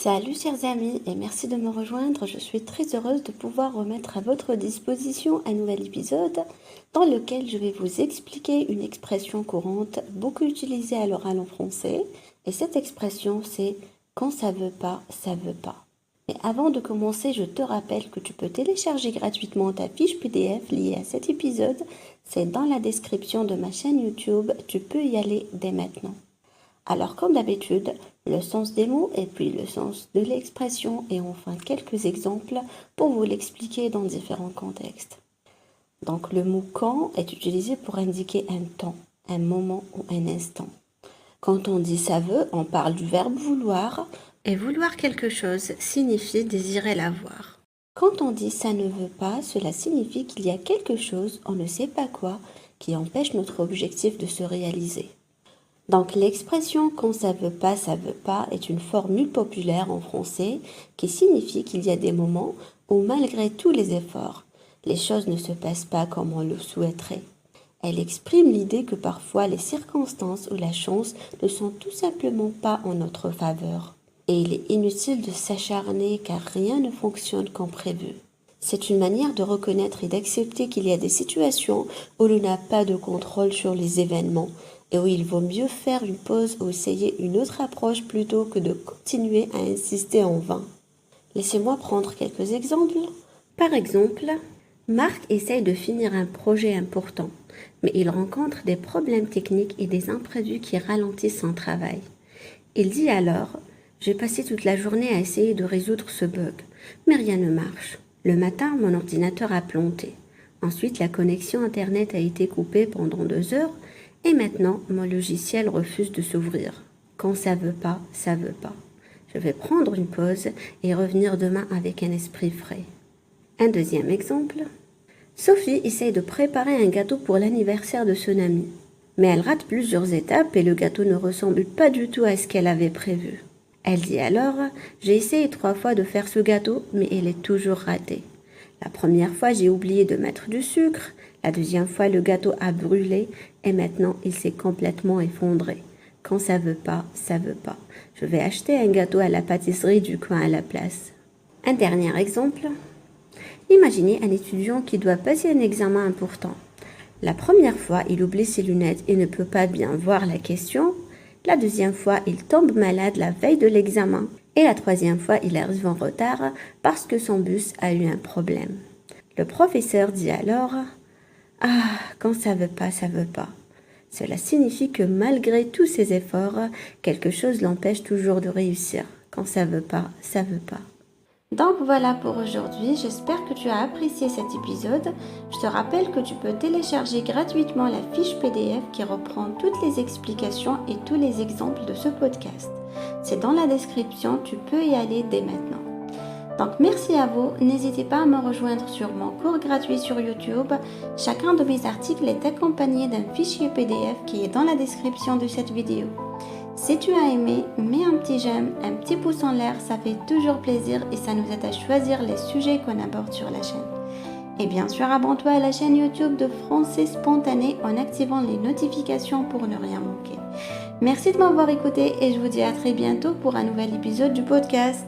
Salut chers amis et merci de me rejoindre. Je suis très heureuse de pouvoir remettre à votre disposition un nouvel épisode dans lequel je vais vous expliquer une expression courante beaucoup utilisée à l'oral en français. Et cette expression c'est quand ça veut pas, ça veut pas. Mais avant de commencer, je te rappelle que tu peux télécharger gratuitement ta fiche PDF liée à cet épisode. C'est dans la description de ma chaîne YouTube. Tu peux y aller dès maintenant. Alors comme d'habitude, le sens des mots et puis le sens de l'expression et enfin quelques exemples pour vous l'expliquer dans différents contextes. Donc le mot quand est utilisé pour indiquer un temps, un moment ou un instant. Quand on dit ça veut, on parle du verbe vouloir et vouloir quelque chose signifie désirer l'avoir. Quand on dit ça ne veut pas, cela signifie qu'il y a quelque chose, on ne sait pas quoi, qui empêche notre objectif de se réaliser. Donc l'expression « quand ça veut pas, ça veut pas » est une formule populaire en français qui signifie qu'il y a des moments où malgré tous les efforts, les choses ne se passent pas comme on le souhaiterait. Elle exprime l'idée que parfois les circonstances ou la chance ne sont tout simplement pas en notre faveur. Et il est inutile de s'acharner car rien ne fonctionne comme prévu. C'est une manière de reconnaître et d'accepter qu'il y a des situations où l'on n'a pas de contrôle sur les événements et où il vaut mieux faire une pause ou essayer une autre approche plutôt que de continuer à insister en vain. Laissez-moi prendre quelques exemples. Par exemple, Marc essaye de finir un projet important, mais il rencontre des problèmes techniques et des imprévus qui ralentissent son travail. Il dit alors « J'ai passé toute la journée à essayer de résoudre ce bug, mais rien ne marche. Le matin, mon ordinateur a planté. Ensuite, la connexion Internet a été coupée pendant 2 heures et maintenant, mon logiciel refuse de s'ouvrir. Quand ça veut pas, ça veut pas. Je vais prendre une pause et revenir demain avec un esprit frais. » Un deuxième exemple. Sophie essaye de préparer un gâteau pour l'anniversaire de son amie. Mais elle rate plusieurs étapes et le gâteau ne ressemble pas du tout à ce qu'elle avait prévu. Elle dit alors « J'ai essayé 3 fois de faire ce gâteau, mais il est toujours raté. La première fois, j'ai oublié de mettre du sucre. La deuxième fois, le gâteau a brûlé et maintenant, il s'est complètement effondré. Quand ça veut pas, ça veut pas. Je vais acheter un gâteau à la pâtisserie du coin à la place. » Un dernier exemple. Imaginez un étudiant qui doit passer un examen important. La première fois, il oublie ses lunettes et ne peut pas bien voir la question. La deuxième fois, il tombe malade la veille de l'examen. Et la troisième fois, il arrive en retard parce que son bus a eu un problème. Le professeur dit alors « Ah, quand ça veut pas, ça veut pas. » Cela signifie que malgré tous ses efforts, quelque chose l'empêche toujours de réussir. Quand ça veut pas, ça veut pas. Donc voilà pour aujourd'hui, j'espère que tu as apprécié cet épisode. Je te rappelle que tu peux télécharger gratuitement la fiche PDF qui reprend toutes les explications et tous les exemples de ce podcast. C'est dans la description, tu peux y aller dès maintenant. Donc merci à vous, n'hésitez pas à me rejoindre sur mon cours gratuit sur YouTube. Chacun de mes articles est accompagné d'un fichier PDF qui est dans la description de cette vidéo. Si tu as aimé, mets un petit j'aime, un petit pouce en l'air, ça fait toujours plaisir et ça nous aide à choisir les sujets qu'on aborde sur la chaîne. Et bien sûr, abonne-toi à la chaîne YouTube de Français Spontané en activant les notifications pour ne rien manquer. Merci de m'avoir écouté et je vous dis à très bientôt pour un nouvel épisode du podcast.